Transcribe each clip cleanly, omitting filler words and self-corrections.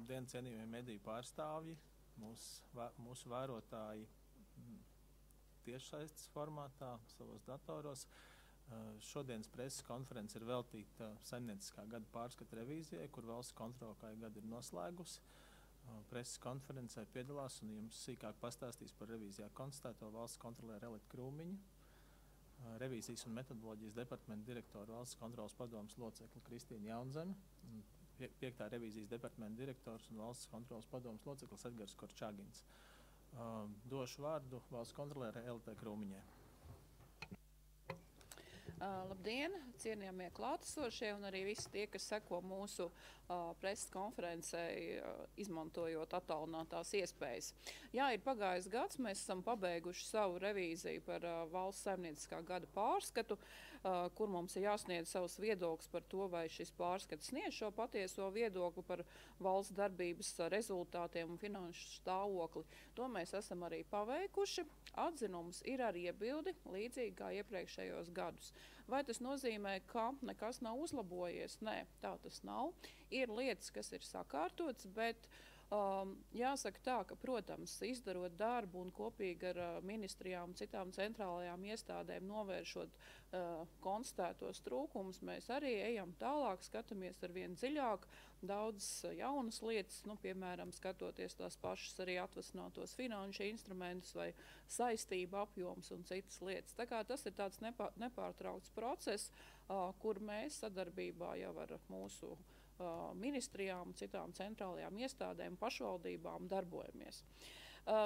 Labdien, cienījamie mediju pārstāvji, mūsu vērotāji tiešsaistes formātā, savos datoros. Šodienas preses konference ir veltīta saimnieciskā gada pārskata revīzijai, kur valsts kontrole kā gadu ir noslēgusi. Preses konferencē piedalās un jums sīkāk pastāstīs par revīzijā konstatēto valsts kontrolēru Elita Krūmiņu, revīzijas un metodoloģijas departamenta direktoru valsts kontroles padomes locekli Kristīna Jaunzeme, 5. revīzijas departamenta direktors un valsts kontroles padomes loceklis Edgars Korčagins. Došu vārdu valsts kontrolērai Elitai Krūmiņai. Labdien, cienījamie klātesošie un arī visi tie, kas seko mūsu preses konferencei, izmantojot attālinātās iespējas. Jā, ir pagājis gads, mēs esam pabeiguši savu revīziju par valsts saimnieciskā gada pārskatu, kur mums ir jāsniedz savus viedoklis par to, vai šis pārskats sniedz šo patieso viedokli par valsts darbības rezultātiem un finanšu stāvokli. To mēs esam arī paveikuši. Atzinums ir ar iebildi, līdzīgi kā iepriekšējos gadus. Vai tas nozīmē, ka nekas nav uzlabojies? Nē, tā tas nav. Ir lietas, kas ir sakārtotas, bet jāsaka tā, ka, protams, izdarot darbu un kopīgi ar ministrijām un citām centrālajām iestādēm novēršot konstatētos trūkumus, mēs arī ejam tālāk, skatāmies ar vien dziļāk, daudz jaunas lietas, piemēram, skatoties tās pašas arī atvasinātos finanšu instrumentus vai saistību apjoms un citas lietas. Tā kā tas ir tāds nepārtraukts process, kur mēs sadarbībā jau ar mūsu ministrijām, citām centrālajām iestādēm, pašvaldībām darbojamies.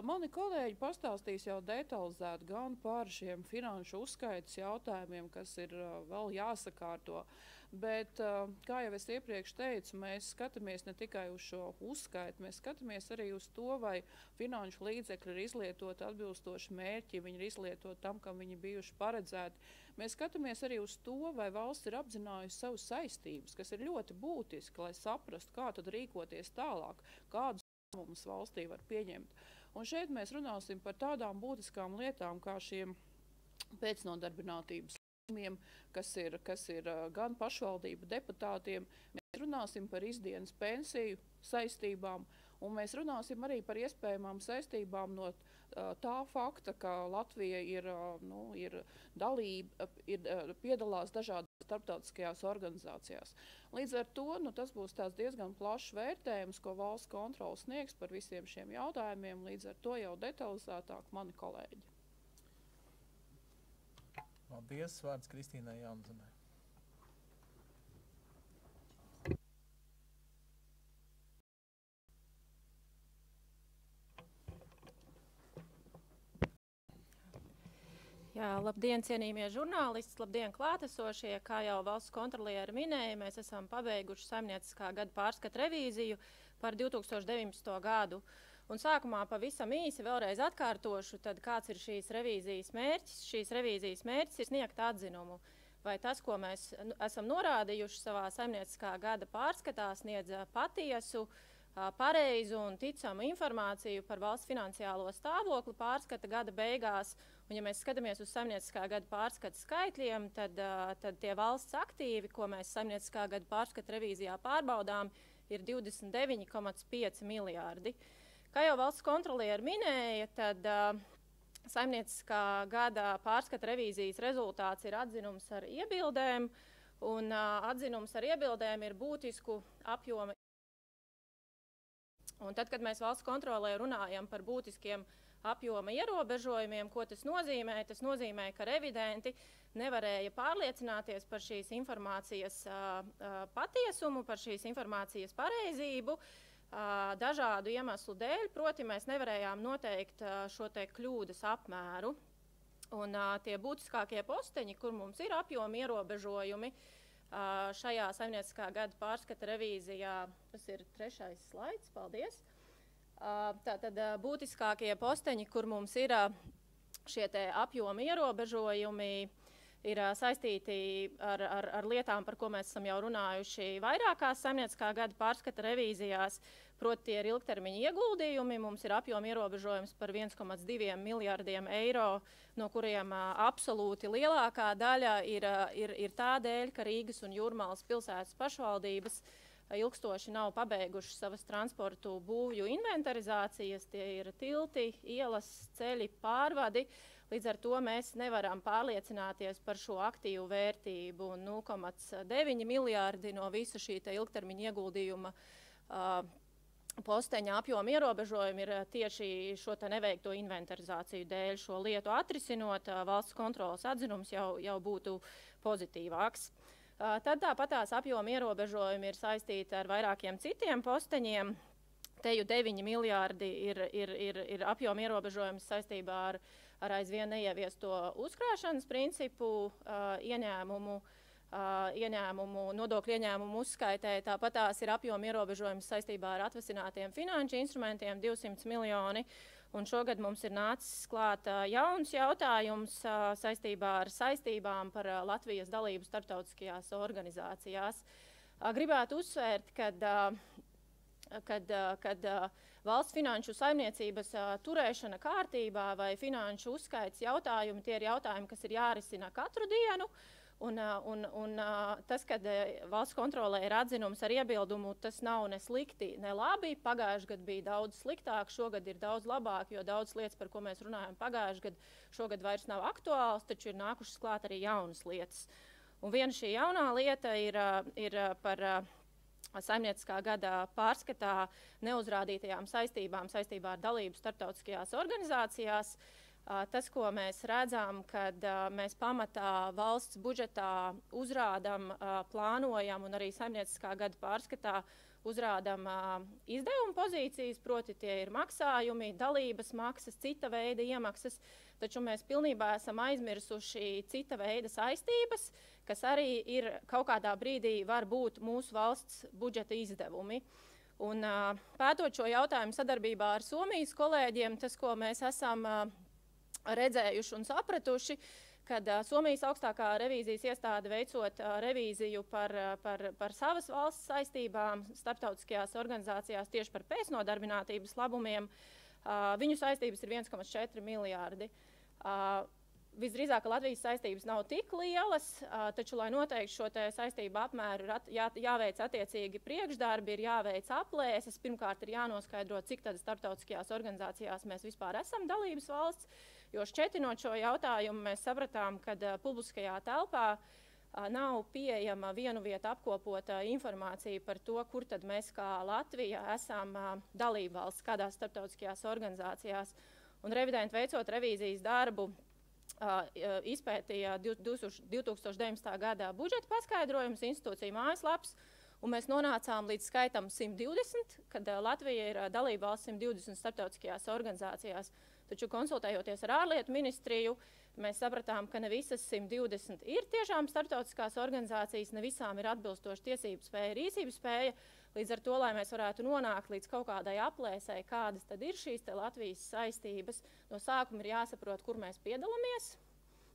Mani kolēģi pastāstīs jau detalizēti gan par šiem finanšu uzskaitas jautājumiem, kas ir vēl jāsakārto, bet, kā jau es iepriekš teicu, mēs skatāmies ne tikai uz šo uzskaitu, mēs skatāmies arī uz to, vai finanšu līdzekļi ir izlietoti atbilstoši mērķi, viņi ir izlietoti tam, kam viņi bijuši paredzēti. Mēs skatāmies arī uz to, vai valsts ir apzinājusi savas saistības, kas ir ļoti būtiski, lai saprastu, kā tad rīkoties tālāk, kādus lēmumus valstī var pieņemt. Un šeit mēs runāsim par tādām būtiskām lietām, kā šiem pēcnodarbinātības lēmumiem, kas ir gan pašvaldību deputātiem. Mēs runāsim par izdienas pensiju saistībām, un mēs runāsim arī par iespējamām saistībām no tā fakta, ka Latvija piedalās dažādās starptautiskajās organizācijās. Līdz ar to tas būs tāds diezgan plašs vērtējums, ko valsts kontrole sniegs par visiem šiem jautājumiem, līdz ar to jau detalizētāk mani kolēģi. Paldies, vārds Kristīnai Jaunzemei. Jā, labdien, cienījamie žurnālisti, labdien, klātesošie. Kā jau valsts kontrolieri minēja, mēs esam pabeiguši saimnieciskā gada pārskata revīziju par 2019. gadu. Un sākumā pavisam īsi vēlreiz atkārtošu, tad kāds ir šīs revīzijas mērķis. Šīs revīzijas mērķis ir sniegt atzinumu, vai tas, ko mēs esam norādījuši savā saimnieciskā gada pārskatā, sniedz patiesu, pareizu un ticamu informāciju par valsts finansiālo stāvokli pārskata gada beigās. Un, ja mēs skatāmies uz saimnieciskā gada pārskata skaitļiem, tad tie valsts aktīvi, ko mēs saimnieciskā gada pārskata revīzijā pārbaudām, ir 29,5 miljārdi. Kā jau valsts kontrolieri minēja, tad saimnieciskā gada pārskata revīzijas rezultāts ir atzinums ar iebildēm, un atzinums ar iebildēm ir būtisku apjoma. Un tad, kad mēs valsts kontrolē runājam par būtiskiem apjoma ierobežojumiem, ko tas nozīmē? Tas nozīmē, ka revidenti nevarēja pārliecināties par šīs informācijas patiesumu, par šīs informācijas pareizību dažādu iemeslu dēļ, proti mēs nevarējām noteikt šo te kļūdas apmēru. Un tie būtiskākie posteņi, kur mums ir apjoma ierobežojumi, šajā saimnieciskā gada pārskata revīzijā, tas ir 3. slaids, paldies. Tātad būtiskākie posteņi, kur mums ir šie te apjoma ierobežojumi, ir saistīti ar lietām, par ko mēs esam jau runājuši vairākās saimnieciskā gada pārskata revīzijās. Proti, tie ir ilgtermiņa ieguldījumi. Mums ir apjoma ierobežojums par 1,2 miljardiem eiro, no kuriem absolūti lielākā daļa ir tādēļ, ka Rīgas un Jūrmalas pilsētas pašvaldības ilgstoši nav pabeiguši savas transportu būvju inventarizācijas. Tie ir tilti, ielas, ceļi, pārvadi. Līdz ar to mēs nevaram pārliecināties par šo aktīvu vērtību. 0,9 miljārdi no visa šī ilgtermiņa ieguldījuma posteņa apjoma ierobežojumi ir tieši šo neveikto inventarizāciju dēļ. Šo lietu atrisinot, valsts kontrolas atzinums jau būtu pozitīvāks. Tad tāpatās apjoma ierobežojumi ir saistīti ar vairākiem citiem posteņiem. Te jau 9 miljārdi ir apjoma ierobežojums saistībā ar aizvien neieviesto uzkrāšanas principu nodokļu ieņēmumu uzskaitē. Tāpat tās ir apjoma ierobežojums saistībā ar atvasinātiem finanšu instrumentiem 200 miljoni. Un šogad mums ir nācis klāt jauns jautājums saistībā ar saistībām par Latvijas dalību starptautiskajās organizācijās. Gribētu uzsvērt, kad valsts finanšu saimniecības turēšana kārtībā vai finanšu uzskaits jautājumi, tie ir jautājumi, kas ir jārisina katru dienu. Un tas, kad valsts kontrolē ir atzinums ar iebildumu, tas nav ne slikti, ne labi. Pagājuši gadu bija daudz sliktāk, šogad ir daudz labāk, jo daudz lietas, par ko mēs runājam pagājuši gadu, šogad vairs nav aktuāls, taču ir nākušas klāt arī jaunas lietas. Un viena šī jaunā lieta ir par saimnieciskā gada pārskatā neuzrādītajām saistībām saistībā ar dalību starptautiskajās organizācijās. Tas, ko mēs redzam, kad mēs pamatā valsts budžetā uzrādam, plānojam un arī saimnieciskā gada pārskatā uzrādam izdevumu pozīcijas, proti tie ir maksājumi, dalības maksas, cita veida iemaksas, taču mēs pilnībā esam aizmirsuši cita veida saistības, kas arī ir kaut kādā brīdī var būt mūsu valsts budžeta izdevumi. Un pētot šo jautājumu sadarbībā ar Somijas kolēģiem, tas, ko mēs esam redzējuši un sapratuši, kad Somijas augstākā revīzijas iestāde veicot revīziju par savas valsts saistībām starptautiskajās organizācijās tieši par pēcnodarbinātības labumiem, viņu saistības ir 1,4 miljārdi. Visdrīzāk, ka Latvijas saistības nav tik lielas, taču, lai noteikti šo saistību apmēru, ir jāveic attiecīgi priekšdarbi, ir jāveic aplēses. Pirmkārt, ir jānoskaidro, cik tad starptautiskajās organizācijās mēs vispār esam dalības valsts, jo šķetinot šo jautājumu, mēs sapratām, ka publiskajā telpā nav pieejama vienu vietu apkopota informācija par to, kur tad mēs kā Latvija esam dalība valsts, kādās starptautiskajās organizācijās. Un revidenti veicot revīzijas darbu, izpētīja 2019. gada budžeta paskaidrojums, institūcija mājaslaps, un mēs nonācām līdz skaitam 120, kad Latvija ir dalība valsts 120 starptautiskajās organizācijās. Taču konsultējoties ar ārlietu ministriju, mēs sapratām, ka ne visas 120 ir tiešām starptautiskās organizācijas, ne visām ir atbilstoša tiesību spēja, rīcību spēja. Līdz ar to, lai mēs varētu nonākt līdz kaut kādai aplēsei, kādas tad ir šīs Latvijas saistības, no sākuma ir jāsaprot, kur mēs piedalāmies,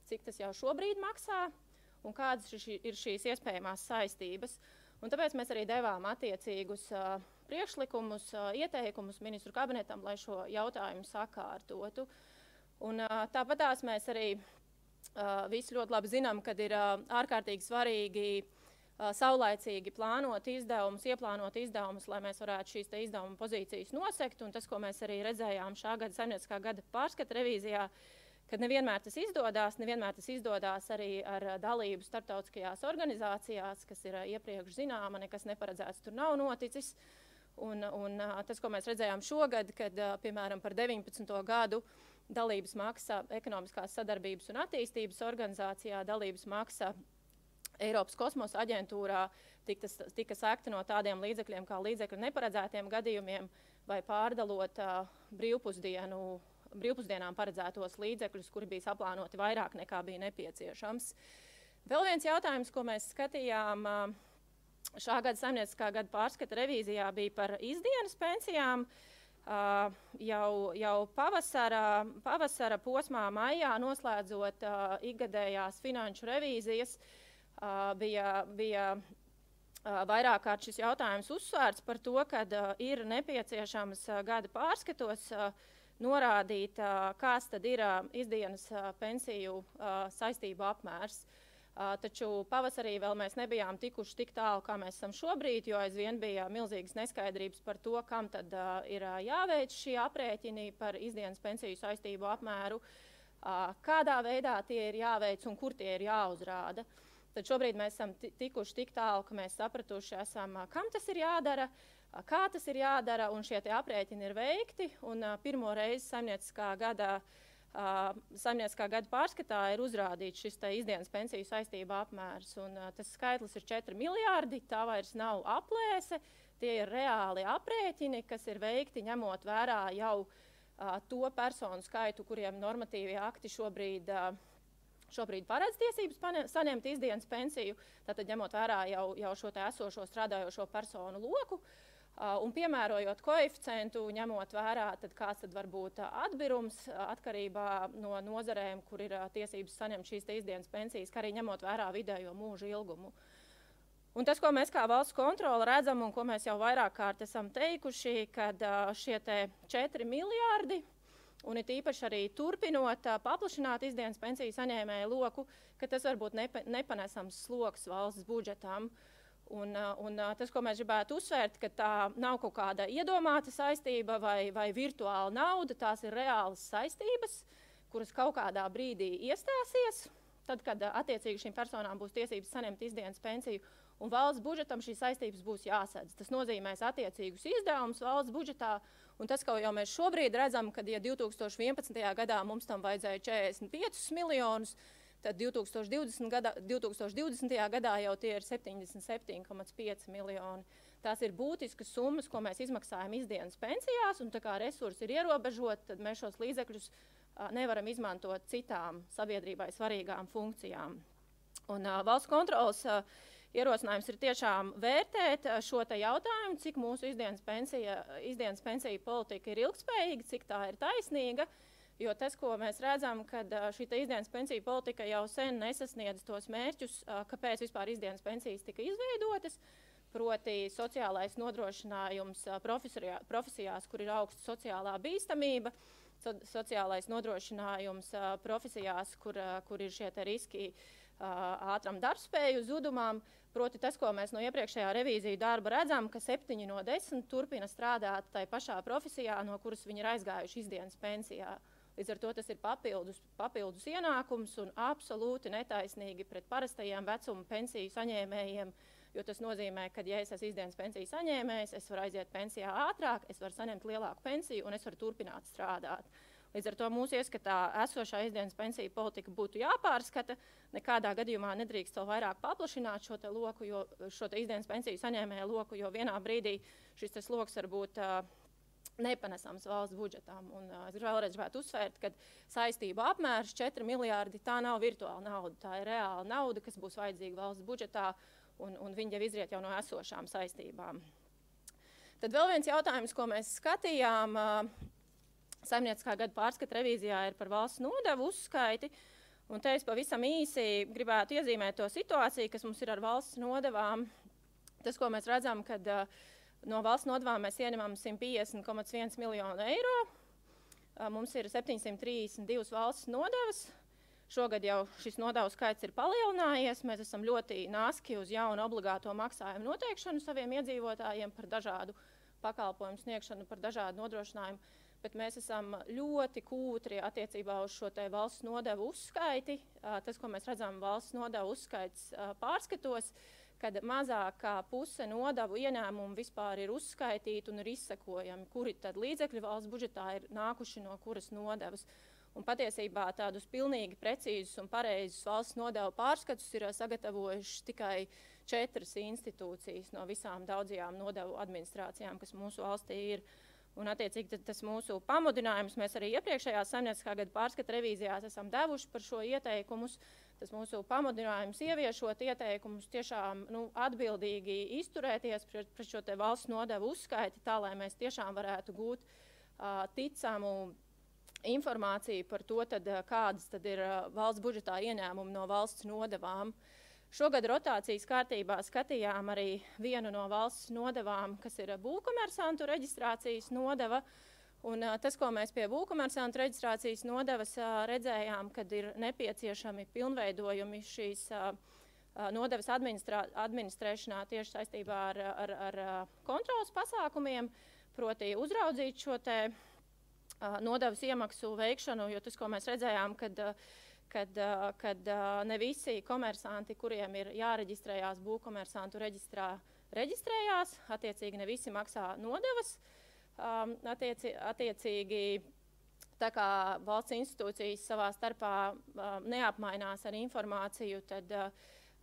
cik tas jau šobrīd maksā un kādas ir šīs iespējamās saistības. Un tāpēc mēs arī devām attiecīgus priekšlikumus, ieteikumus ministru kabinetam, lai šo jautājumu sakārtotu. Un tāpatās mēs arī visi ļoti labi zinām, kad ir ārkārtīgi svarīgi saulaicīgi plānot izdevumus, ieplānot izdevumus, lai mēs varētu šīs izdevuma pozīcijas nosekt. Un tas, ko mēs arī redzējām šā gada saimnieciskā gada pārskata revīzijā, kad nevienmēr tas izdodas arī ar dalību starptautiskajās organizācijās, kas ir iepriekš zināma, nekas neparedzēts tur nav noticis. Un tas, ko mēs redzējām šogad, kad, piemēram, par 19. gadu dalības maksa ekonomiskās sadarbības un attīstības organizācijā, dalības maksa Eiropas kosmosa aģentūrā tika sekta no tādiem līdzekļiem kā līdzekļu neparedzētiem gadījumiem vai pārdalot brīvpusdienām paredzētos līdzekļus, kuri bija saplānoti vairāk nekā bija nepieciešams. Vēl viens jautājums, ko mēs skatījām šā gada saimnieciskā gada pārskata revīzijā, bija par izdienas pensijām. Jau pavasara posmā maijā noslēdzot ikgadējās finanšu revīzijas, bija vairāk kārt šis jautājums uzsvērts par to, ka ir nepieciešams gada pārskatos norādīt, kāds tad ir izdienas pensiju saistību apmērs. Taču pavasarī vēl mēs nebijām tikuši tik tālu, kā mēs esam šobrīd, jo aizvien bija milzīgas neskaidrības par to, kam tad ir jāveic šie aprēķini par izdienas pensiju saistību apmēru, kādā veidā tie ir jāveic un kur tie ir jāuzrāda. Tad šobrīd mēs esam tikuši tik tālu, ka mēs sapratuši esam, kam tas ir jādara, kā tas ir jādara, un šie aprēķini ir veikti. Un pirmo reizi saimnieciskā gada pārskatā ir uzrādīts šis izdienas pensiju saistība apmērs. Un, tas skaitlis ir 4 miljārdi, tā vairs nav aplēse, tie ir reāli aprēķini, kas ir veikti ņemot vērā jau to personu skaitu, kuriem normatīvie akti šobrīd paredz tiesības saņemt izdienas pensiju, tātad ņemot vērā jau šo esošo strādājošo personu loku. Un piemērojot koeficientu, ņemot vērā, tad kāds tad var būt atbirums atkarībā no nozarēm, kur ir tiesības saņemt šīs izdienas pensijas, kā arī ņemot vērā vidējo mūža ilgumu. Un tas, ko mēs kā valsts kontrole redzam un ko mēs jau vairāk kārt esam teikuši, kad šie 4 miljārdi, un it īpaši arī turpinot paplašināt izdienas pensiju saņēmēju loku, ka tas var būt nepanesams sloks valsts budžetam. Un tas, ko mēs gribētu uzsvērt, ka tā nav kaut kāda iedomāta saistība vai virtuāla nauda, tās ir reālas saistības, kuras kaut kādā brīdī iestāsies, tad, kad attiecīgi šīm personām būs tiesības saņemt izdienas pensiju, un valsts budžetam šīs saistības būs jāsedz. Tas nozīmēs attiecīgus izdevumus valsts budžetā, un tas, ko jau mēs šobrīd redzam, kad ja 2011. gadā mums tam vajadzēja 45 miljonus, tad 2020. gadā jau tie ir 77,5 miljoni. Tās ir būtiskas summas, ko mēs izmaksājam izdienas pensijās, un tā kā resursi ir ierobežoti, tad mēs šos līdzekļus nevaram izmantot citām sabiedrībai svarīgām funkcijām. Un valsts kontroles ierosinājums ir tiešām vērtēt šo jautājumu, cik mūsu izdienas pensija politika ir ilgspējīga, cik tā ir taisnīga. Jo tas, ko mēs redzam, kad šī izdienas pensiju politika jau sen nesasniedz tos mērķus, kāpēc vispār izdienas pensijas tika izveidotas, proti sociālais nodrošinājums profesijās, kur ir augsta sociālā bīstamība, sociālais nodrošinājums profesijās, kur ir šie riski ātram darbspēju zudumam, proti tas, ko mēs no iepriekšējā revīziju darba redzam, ka 7 no 10 turpina strādāt tai pašā profesijā, no kuras viņi ir aizgājuši izdienas pensijā. Līdz ar to tas ir papildus ienākums un absolūti netaisnīgi pret parastajiem vecuma pensiju saņēmējiem, jo tas nozīmē, ka, ja es esmu izdienas pensiju saņēmējs, es varu aiziet pensijā ātrāk, es varu saņemt lielāku pensiju un es varu turpināt strādāt. Līdz ar to mūsu ieskatā esošā izdienas pensiju politika būtu jāpārskata, nekādā gadījumā nedrīkst vēl vairāk paplašināt šo loku, šo izdienas pensiju saņēmēju loku, jo vienā brīdī šis loks var būt nepanesams valsts budžetām. Un es vēlreiz gribētu uzsvērt, ka saistība apmērs 4 miljārdi, tā nav virtuāla nauda, tā ir reāla nauda, kas būs vajadzīga valsts budžetā, un viņi jau izriet jau no esošām saistībām. Tad vēl viens jautājums, ko mēs skatījām saimnieciskā gada pārskata revīzijā, ir par valsts nodevu uzskaiti. Un te es pavisam īsi gribētu iezīmēt to situāciju, kas mums ir ar valsts nodevām. Tas, ko mēs redzam, kad no valsts nodevām mēs ieņemam 150,1 miljonu eiro. Mums ir 732 valsts nodevas. Šogad jau šis nodevu skaits ir palielinājies. Mēs esam ļoti naski uz jaunu obligāto maksājumu noteikšanu saviem iedzīvotājiem par dažādu pakalpojumu sniegšanu, par dažādu nodrošinājumu. Bet mēs esam ļoti kūtri attiecībā uz šo valsts nodevu uzskaiti. Tas, ko mēs redzam valsts nodevu uzskaits pārskatos, kad mazāk kā puse nodevu ieņēmumu vispār ir uzskaitīti un ir izsekojami, kuri tad līdzekļi valsts budžetā ir nākuši no kuras nodevas. Un patiesībā tādus pilnīgi precīzus un pareizus valsts nodevu pārskatus ir sagatavojuši tikai 4 institūcijas no visām daudzajām nodevu administrācijām, kas mūsu valstī ir. Un attiecīgi tas mūsu pamudinājums mēs arī iepriekšējās saimnieciskā gada pārskata revīzijās esam devuši par šo ieteikumus. Tas mūsu pamudinājums ieviešot ieteikumus tiešām atbildīgi izturēties pret šo valsts nodevu uzskaiti, tā lai mēs tiešām varētu gūt ticamu informāciju par to, kādas tad ir valsts budžetā ieņēmumi no valsts nodevām. Šogad rotācijas kārtībā skatījām arī vienu no valsts nodevām, kas ir būvkomersantu reģistrācijas nodeva. Un tas, ko mēs pie būvkomersantu reģistrācijas nodevas redzējām, kad ir nepieciešami pilnveidojumi šīs nodevas administrēšanā tieši saistībā ar kontrolas pasākumiem, proti uzraudzīt šo te nodevas iemaksu veikšanu, jo tas, ko mēs redzējām, kad ne visi komersanti, kuriem ir jāreģistrējās būvkomersantu reģistrā, reģistrējās, attiecīgi ne visi maksā nodevas. Attiecīgi, tā kā valsts institūcijas savā starpā neapmainās ar informāciju, tad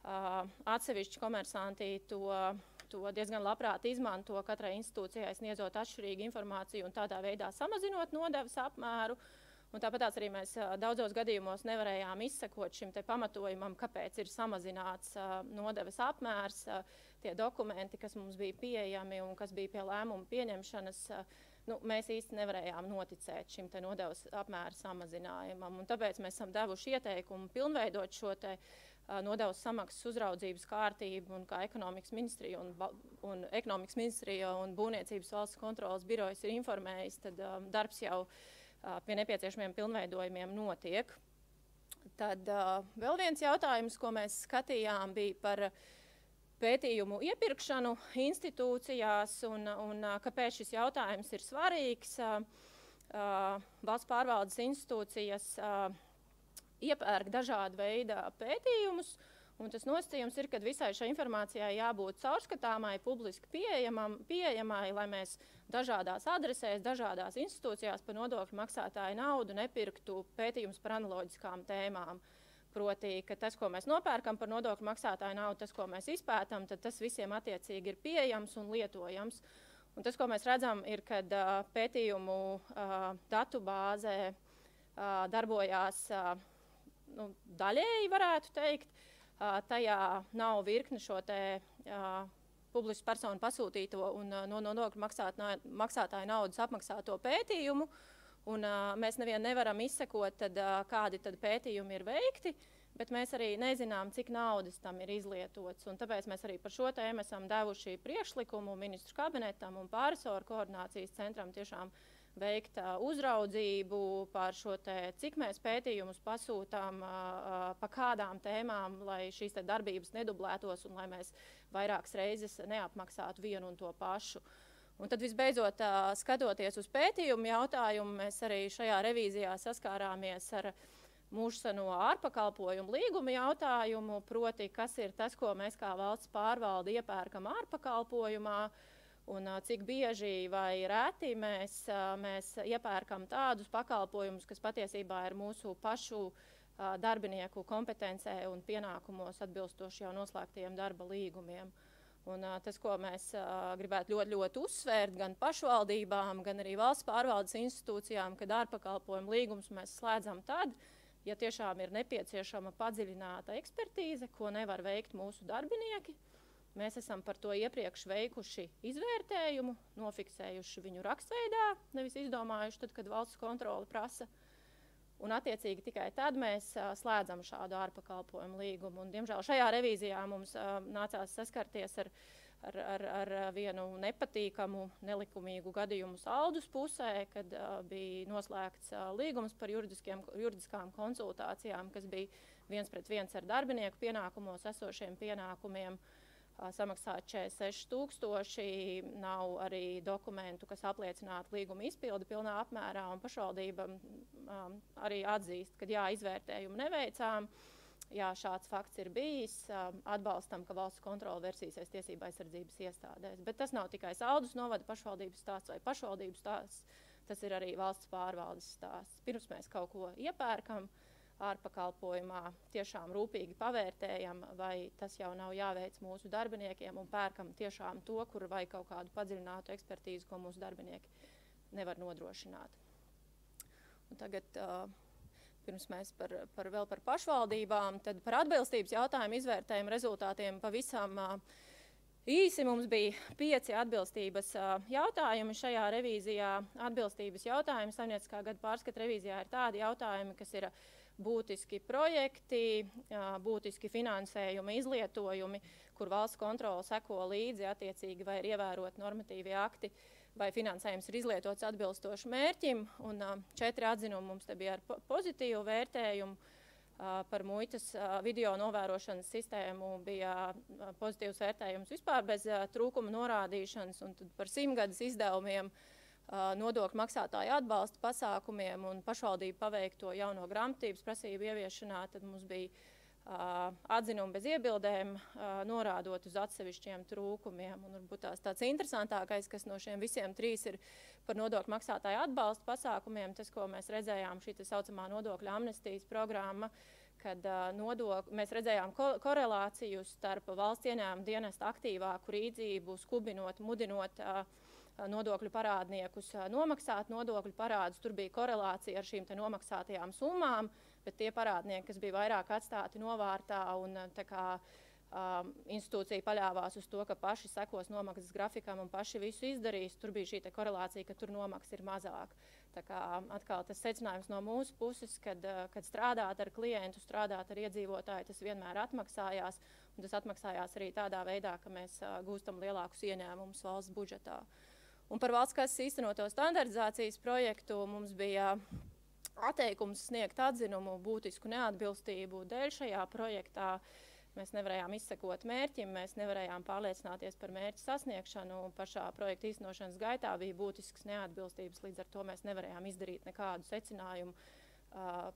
atsevišķi komersanti to diezgan labprāt izmanto, katrai institūcijai sniedzot atšķirīgu informāciju un tādā veidā samazinot nodevas apmēru. Un tāpēc arī mēs daudzos gadījumos nevarējām izsekot šim te pamatojumam, kāpēc ir samazināts nodevas apmērs. Tie dokumenti, kas mums bija pieejami un kas bija pie lēmumu pieņemšanas, mēs īsti nevarējām noticēt šim te nodevas apmēra samazinājumam. Un tāpēc mēs esam devuši ieteikumu pilnveidot šo te nodevas samaksas uzraudzības kārtību, un kā ekonomikas ministrija un Būvniecības valsts kontrolas birojas ir informējis, tad darbs jau pie nepieciešamiem pilnveidojumiem notiek. Tad vēl viens jautājums, ko mēs skatījām, bija par pētījumu iepirkšanu institūcijās un kāpēc šis jautājums ir svarīgs. Valsts pārvaldes institūcijas iepērk dažādu veidu pētījumus, un tas nosacījums ir, ka visai šai informācijai jābūt caurskatāmai, publiski pieejamai, lai mēs dažādās adresēs, dažādās institūcijās par nodokļu maksātāju naudu nepirktu pētījumus par analoģiskām tēmām. Proti, ka tas, ko mēs nopērkam par nodokļu maksātāju naudu, tas, ko mēs izpētam, tad tas visiem attiecīgi ir pieejams un lietojams. Un tas, ko mēs redzam, ir, kad pētījumu datu bāzē darbojās daļēji, varētu teikt. Tajā nav virkni šo te publisku personu pasūtīto un no nodokļu maksātāju naudas apmaksāto pētījumu. Un mēs nevien nevaram izsekot, kādi tad pētījumi ir veikti, bet mēs arī nezinām, cik naudas tam ir izlietots. Un tāpēc mēs arī par šo tēmu esam devuši priekšlikumu ministru kabinetam un pārresoru koordinācijas centram tiešām veikt uzraudzību par šo te, cik mēs pētījumus pasūtām, pa kādām tēmām, lai šīs te darbības nedublētos un lai mēs vairākas reizes neapmaksātu vienu un to pašu. Un tad visbeidzot, skatoties uz pētījumu jautājumu, mēs arī šajā revīzijā saskārāmies ar mūžseno ārpakalpojumu līgumu jautājumu, proti, kas ir tas, ko mēs kā valsts pārvalde iepērkam ārpakalpojumā, un cik bieži vai reti mēs iepērkam tādus pakalpojumus, kas patiesībā ir mūsu pašu darbinieku kompetencē un pienākumos atbilstoši jau noslēgtajiem darba līgumiem. Un tas, ko mēs gribētu ļoti uzsvērt gan pašvaldībām, gan arī valsts pārvaldes institūcijām, kad ārpakalpojumu līgumus mēs slēdzam tad, ja tiešām ir nepieciešama padziļināta ekspertīze, ko nevar veikt mūsu darbinieki. Mēs esam par to iepriekš veikuši izvērtējumu, nofiksējuši viņu rakstveidā, nevis izdomājuši tad, kad valsts kontrole prasa. Un attiecīgi tikai tad mēs slēdzam šādu ārpakalpojumu līgumu. Un, diemžēl šajā revīzijā mums nācās saskarties ar vienu nepatīkamu, nelikumīgu gadījumu Saldus pusē, kad bija noslēgts līgums par juridiskām konsultācijām, kas bija 1:1 ar darbinieku pienākumos esošiem pienākumiem. Samaksāt 46 000, nav arī dokumentu, kas apliecinātu līguma izpildi pilnā apmērā, un pašvaldība arī atzīst, ka jā, izvērtējumu neveicām, jā, šāds fakts ir bijis, atbalstam, ka valsts kontrole versīsies tiesība aizsardzības iestādēs. Bet tas nav tikai Saldus novada pašvaldības stāsts vai pašvaldības stāsts, tas ir arī valsts pārvaldes stāsts. Pirms mēs kaut ko iepērkam ārpakalpojumā, tiešām rūpīgi pavērtējam, vai tas jau nav jāveic mūsu darbiniekiem un pērkam tiešām to, kur vai kaut kādu padziļinātu ekspertīzi, ko mūsu darbinieki nevar nodrošināt. Un tagad, pirms mēs vēl par pašvaldībām, tad par atbilstības jautājumu izvērtējumu rezultātiem pavisam īsi mums bija 5 atbilstības jautājumi šajā revīzijā. Atbilstības jautājumi saimnieciskā gada pārskata revīzijā ir tādi jautājumi, kas ir būtiski projekti, būtiski finansējuma izlietojumi, kur valsts kontrole seko līdzi attiecīgi vai ir ievērot normatīvi akti, vai finansējums ir izlietots atbilstoši mērķim, un 4 atzinumi mums te bija ar pozitīvu vērtējumu. Par muitas video novērošanas sistēmu bija pozitīvs vērtējums vispār bez trūkuma norādīšanas, un tad par 100-gadas izdevumiem, nodokļu maksātāju atbalsta pasākumiem un pašvaldību paveikto jauno grāmatības prasību ieviešanā, tad mums bija atzinumi bez iebildēm, norādot uz atsevišķiem trūkumiem. Un varbūt tāds interesantākais, kas no šiem visiem 3 ir par nodokļu maksātāju atbalsta pasākumiem, tas, ko mēs redzējām, šī tā saucamā nodokļu amnestijas programma, kad mēs redzējām korelāciju starp valsts ieņēmuma dienesta aktīvāku rīdzību, skubinot, mudinot nodokļu parādniekus nomaksāt nodokļu parādus. Tur bija korelācija ar šīm te nomaksātajām summām, bet tie parādnieki, kas bija vairāk atstāti novārtā un tā kā institūcija paļāvās uz to, ka paši sekos nomaksas grafikam un paši visu izdarīs, tur bija šī te korelācija, ka tur nomaksa ir mazāk. Tā kā atkal tas secinājums no mūsu puses, kad strādāt ar klientu, strādāt ar iedzīvotāju, tas vienmēr atmaksājās, un tas atmaksājās arī tādā veidā, ka mēs gūstam lielākus ieņēmumus valsts budžetā. Un par valsts kases īstenoto standardizācijas projektu mums bija atteikums sniegt atzinumu būtisku neatbilstību dēļ šajā projektā. Mēs nevarējām izsekot mērķim, mēs nevarējām pārliecināties par mērķu sasniegšanu. Pašā projekta īstenošanas gaitā bija būtisks neatbilstības, līdz ar to mēs nevarējām izdarīt nekādu secinājumu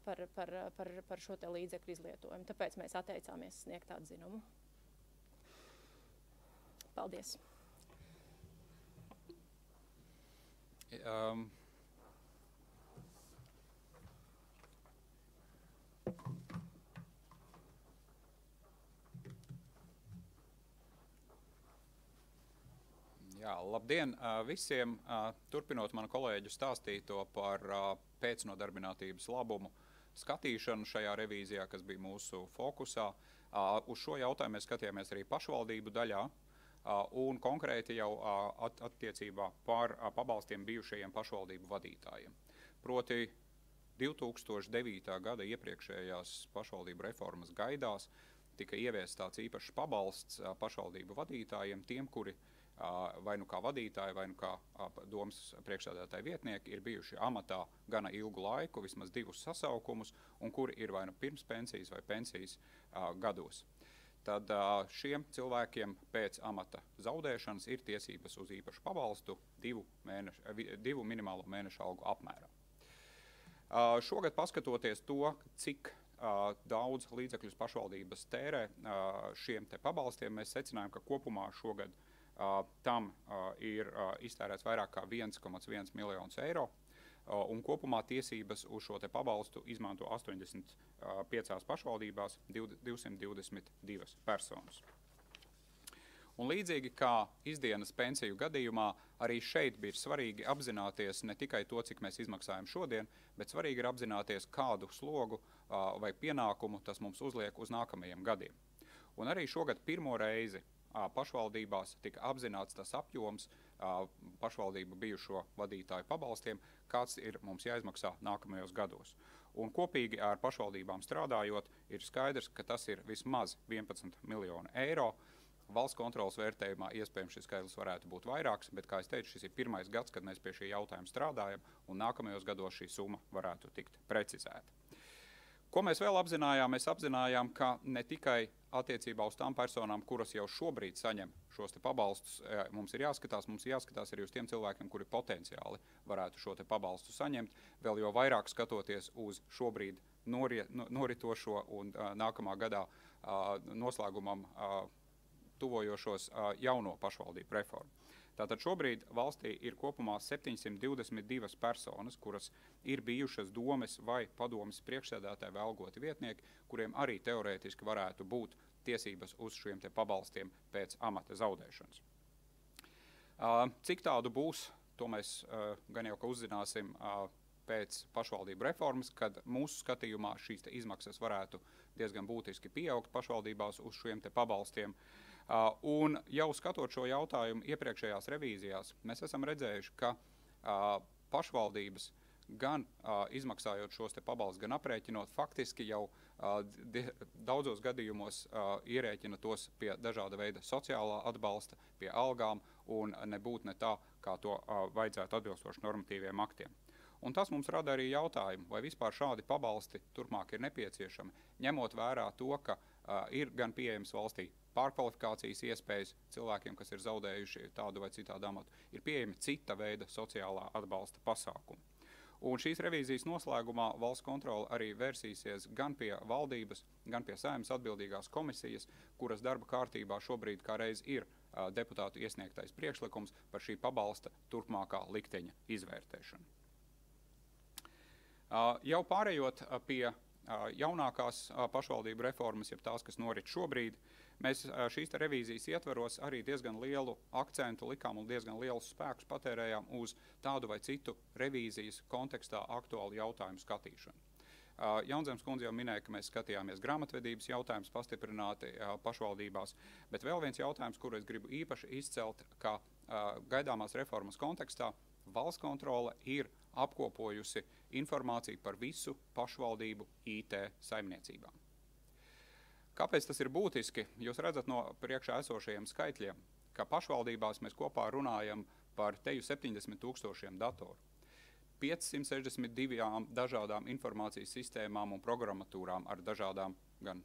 par šo te līdzekļu izlietojumu. Tāpēc mēs atteicāmies sniegt atzinumu. Paldies! Jā, labdien visiem! Turpinot manu kolēģu stāstīto par pēcnodarbinātības labumu skatīšanu šajā revīzijā, kas bija mūsu fokusā, uz šo jautājumu mēs skatījāmies arī pašvaldību daļā un konkrēti jau attiecībā par pabalstiem bijušajiem pašvaldību vadītājiem. Proti 2009. gada iepriekšējās pašvaldību reformas gaidās tika ieviests tāds īpašs pabalsts pašvaldību vadītājiem, tiem, kuri vai nu kā vadītāji, vai nu kā domas priekšsēdētāji vietnieki ir bijuši amatā gana ilgu laiku, vismaz 2 sasaukumus, un kuri ir vai nu pirms pensijas vai pensijas gados. Tad šiem cilvēkiem pēc amata zaudēšanas ir tiesības uz īpašu pabalstu 2 minimālo mēneša algu apmērā. Šogad paskatoties to, cik daudz līdzekļus pašvaldības tērē šiem te pabalstiem, mēs secinājām, ka kopumā šogad tam ir iztērēts vairāk kā 1,1 miljonus eiro, un kopumā tiesības uz šo te pabalstu izmanto 85 pašvaldībās 222 personas. Un līdzīgi kā izdienas pensiju gadījumā, arī šeit bija svarīgi apzināties ne tikai to, cik mēs izmaksājam šodien, bet svarīgi ir apzināties, kādu slogu vai pienākumu tas mums uzliek uz nākamajiem gadiem. Un arī šogad pirmo reizi pašvaldībās tika apzināts tas apjoms pašvaldību bijušo vadītāju pabalstiem, kāds ir mums jāizmaksā nākamajos gados. Un kopīgi ar pašvaldībām strādājot, ir skaidrs, ka tas ir vismaz 11 miljoni eiro. Valsts kontrolas vērtējumā iespējams šis skaitlis varētu būt vairāks, bet, kā es teicu, šis ir pirmais gads, kad mēs pie šī jautājuma strādājam, un nākamajos gados šī summa varētu tikt precizēta. Ko mēs vēl apzinājām? Mēs apzinājām, ka ne tikai attiecībā uz tām personām, kuras jau šobrīd saņem šos te pabalstus, mums ir jāskatās arī uz tiem cilvēkiem, kuri potenciāli varētu šo te pabalstu saņemt, vēl jo vairāk skatoties uz šobrīd noritošo un nākamā gadā noslēgumam tuvojošos jauno pašvaldību reformu. Tātad šobrīd valstī ir kopumā 722 personas, kuras ir bijušas domes vai padomes priekšsēdētāji vai algoti vietnieki, kuriem arī teorētiski varētu būt tiesības uz šiem te pabalstiem pēc amata zaudēšanas. Cik tādu būs, to mēs gan jau ka uzzināsim pēc pašvaldību reformas, kad mūsu skatījumā šīs te izmaksas varētu diezgan būtiski pieaugt pašvaldībās uz šiem te pabalstiem. Un jau skatot šo jautājumu iepriekšējās revīzijās, mēs esam redzējuši, ka pašvaldības gan izmaksājot šos te pabalstus, gan aprēķinot, faktiski jau daudzos gadījumos ierēķina tos pie dažāda veida sociālā atbalsta, pie algām, un nebūt ne tā, kā to vajadzētu atbilstoši normatīviem aktiem. Un tas mums rada arī jautājumu, vai vispār šādi pabalsti turpmāk ir nepieciešami, ņemot vērā to, ka ir gan pieejams valstī pārkvalifikācijas iespējas cilvēkiem, kas ir zaudējuši tādu vai citādu amatu, ir pieejami cita veida sociālā atbalsta pasākumi. Un šīs revīzijas noslēgumā valsts kontrole arī vērsīsies gan pie valdības, gan pie Saeimas atbildīgās komisijas, kuras darba kārtībā šobrīd kā reiz ir deputātu iesniegtais priekšlikums par šī pabalsta turpmākā likteņa izvērtēšanu. Jau pārējot pie jaunākās pašvaldību reformas, jeb tās, kas norit šobrīd, mēs šīs revīzijas ietveros arī diezgan lielu akcentu likām un diezgan lielus spēkus patērējām uz tādu vai citu revīzijas kontekstā aktuālu jautājumu skatīšanu. Jaunzemes kundze jau minēja, ka mēs skatījāmies grāmatvedības jautājumus pastiprināti pašvaldībās, bet vēl viens jautājums, kuru es gribu īpaši izcelt, ka gaidāmās reformas kontekstā valsts kontrole ir apkopojusi informāciju par visu pašvaldību IT saimniecībām. Kāpēc tas ir būtiski? Jūs redzat no priekšā esošajiem skaitļiem, ka pašvaldībās mēs kopā runājam par teju 70 000 datoru, 562 dažādām informācijas sistēmām un programmatūrām ar dažādām gan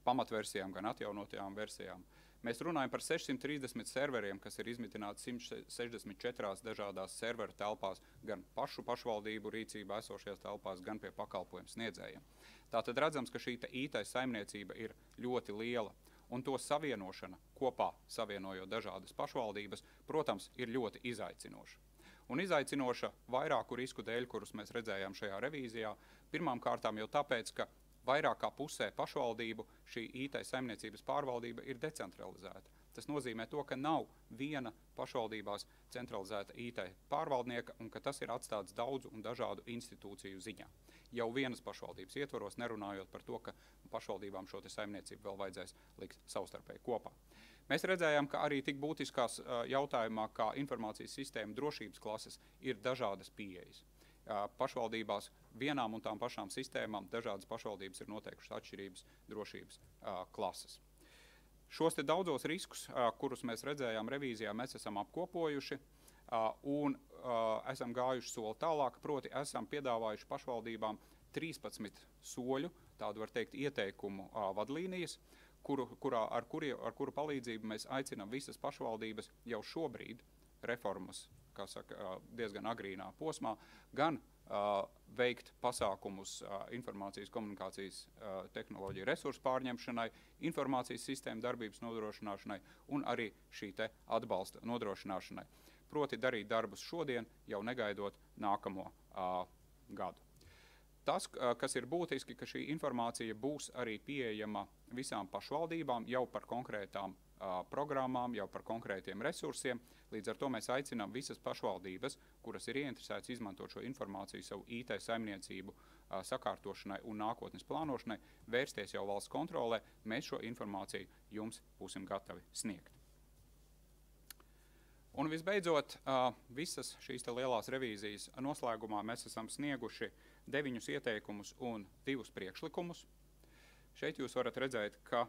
pamatversijām, gan atjaunotajām versijām. Mēs runājam par 630 serveriem, kas ir izmitināti 164 dažādās serveru telpās, gan pašvaldību rīcībā esošajās telpās, gan pie pakalpojumu sniedzējiem. Tātad redzams, ka šī IT saimniecība ir ļoti liela, un to savienošana, kopā savienojot dažādas pašvaldības, protams, ir ļoti izaicinoša. Un izaicinoša vairāku risku dēļ, kurus mēs redzējām šajā revīzijā, pirmām kārtām jau tāpēc, ka vairāk kā pusē pašvaldību šī IT saimniecības pārvaldība ir decentralizēta. Tas nozīmē to, ka nav viena pašvaldībās centralizēta IT pārvaldnieka un ka tas ir atstāts daudzu un dažādu institūciju ziņā. Jau vienas pašvaldības ietvaros, nerunājot par to, ka pašvaldībām šo saimniecību vēl vajadzēs likt savstarpēji kopā. Mēs redzējām, ka arī tik būtiskās jautājumā, kā informācijas sistēma drošības klases, ir dažādas pieejas. Pašvaldībās vienām un tām pašām sistēmām dažādas pašvaldības ir noteikušas atšķirības drošības klases. Šos te daudzos riskus, kurus mēs redzējām revīzijā, mēs esam apkopojuši un esam gājuši soli tālāk, proti esam piedāvājuši pašvaldībām 13 soļu, tādu var teikt ieteikumu vadlīnijas, ar kuru palīdzību mēs aicinām visas pašvaldības jau šobrīd reformas, kā saka, diezgan agrīnā posmā, gan veikt pasākumus informācijas komunikācijas tehnoloģiju resursu pārņemšanai, informācijas sistēmu darbības nodrošināšanai un arī šī te atbalsta nodrošināšanai. Proti darīt darbus šodien, jau negaidot nākamo gadu. Tas, kas ir būtiski, ka šī informācija būs arī pieejama visām pašvaldībām jau par konkrētām programmām, jau par konkrētiem resursiem. Līdz ar to mēs aicinām visas pašvaldības, kuras ir ieinteresētas izmantot šo informāciju savu IT saimniecību sakārtošanai un nākotnes plānošanai, vērsties jau valsts kontrolē, mēs šo informāciju jums būsim gatavi sniegt. Un visbeidzot, visas šīs lielās revīzijas noslēgumā mēs esam snieguši 9 ieteikumus un 2 priekšlikumus. Šeit jūs varat redzēt, ka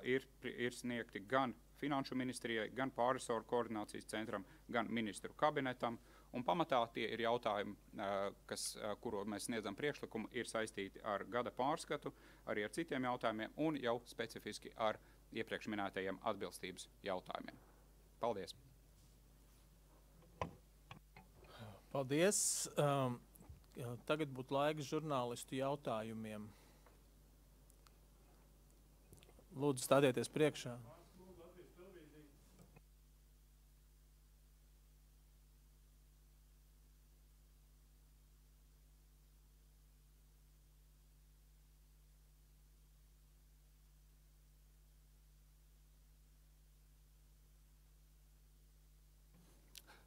ir sniegti gan Finanšu ministrijai, gan pārresoru koordinācijas centram, gan ministru kabinetam. Un pamatā tie ir jautājumi, kuru mēs sniedzam priekšlikumu, ir saistīti ar gada pārskatu, arī ar citiem jautājumiem un jau specifiski ar iepriekš minētajiem atbilstības jautājumiem. Paldies! Paldies! Tagad būtu laiks žurnālistu jautājumiem. Lūdzu, stādieties priekšā.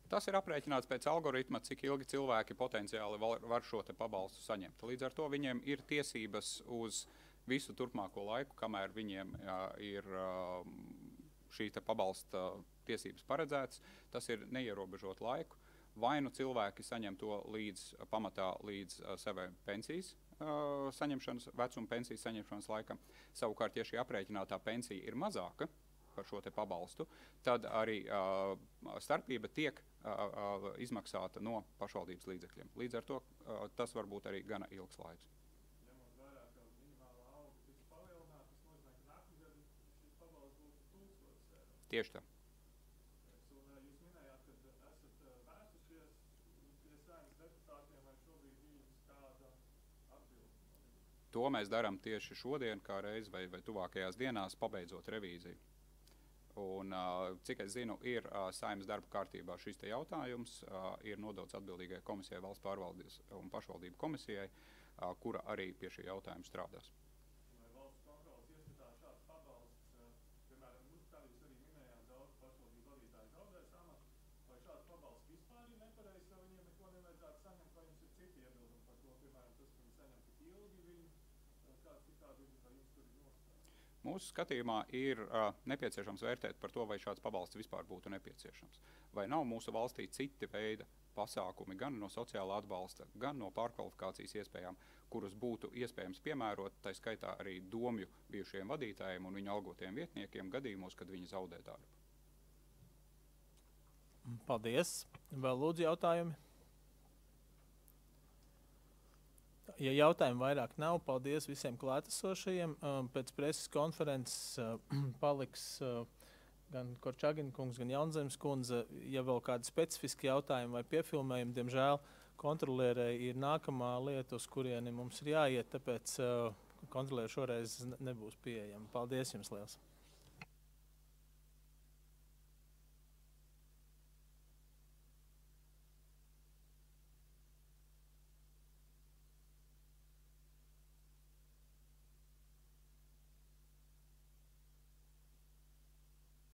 Tas ir aprēķināts pēc algoritma, cik ilgi cilvēki potenciāli var šo te pabalstu saņemt. Līdz ar to viņiem ir tiesības uz visu turpmāko laiku, kamēr viņiem ir šī te pabalsta tiesības paredzētas. Tas ir neierobežot laiku. Vai nu cilvēki saņem to pamatā līdz savai pensijas saņemšanas, vecuma pensijas saņemšanas laikam. Savukārt, ja šī aprēķinātā pensija ir mazāka par šo te pabalstu, tad arī starpība tiek izmaksāta no pašvaldības līdzekļiem. Līdz ar to tas var būt arī gana ilgs laiks. Ņemot vērā, ka minimālā alga tiks palielināta, tas nozīmē, ka nākamgad šis pabalsts būs 1000 eiro. Tieši tā. Un jūs minējāt, ka esat vērsušies pie Saeimas deputātiem, vai šobrīd ir jums kāda atbilde? To mēs darām tieši šodien, kā reiz vai tuvākajās dienās, pabeidzot revīziju. Un, cik es zinu, ir Saeimas darba kārtībā šis te jautājums, ir nodots atbildīgai komisijai, valsts pārvaldes un pašvaldību komisijai, kura arī pie šī jautājuma strādās. Vai valsts kontrolas ieskatā šāds pabalsts, piemēram, kā jūs arī minējāt, daudz pašvaldību vadītāju zaudēs amatu, vai šāds pabalsts vispār ir nepareizs, vai viņiem neko nevajadzētu saņemt, vai jums ir citi iebildumi par to, piemēram, tas, ka viņi saņem tik ilgi viņu, kāda jums tur ir nostāja? Mūsu skatījumā ir nepieciešams vērtēt par to, vai šāds pabalsts vispār būtu nepieciešams. Vai nav mūsu valstī citi veidi pasākumi gan no sociālā atbalsta, gan no pārkvalifikācijas iespējām, kurus būtu iespējams piemērot, tā skaitā arī domju bijušajiem vadītājiem un viņu algotiem vietniekiem gadījumos, kad viņi zaudē darbu. Paldies. Vēl lūdzu jautājumi? Ja jautājumu vairāk nav, paldies visiem klātesošajiem. Pēc preses konferences paliks gan Korčagina kungs, gan Jaunzemes kundze. Ja vēl kādi specifiski jautājumi vai piefilmējumi, diemžēl kontrolierei ir nākamā lieta, uz kurieni mums ir jāiet, tāpēc kontrolieri šoreiz nebūs pieejama. Paldies jums liels!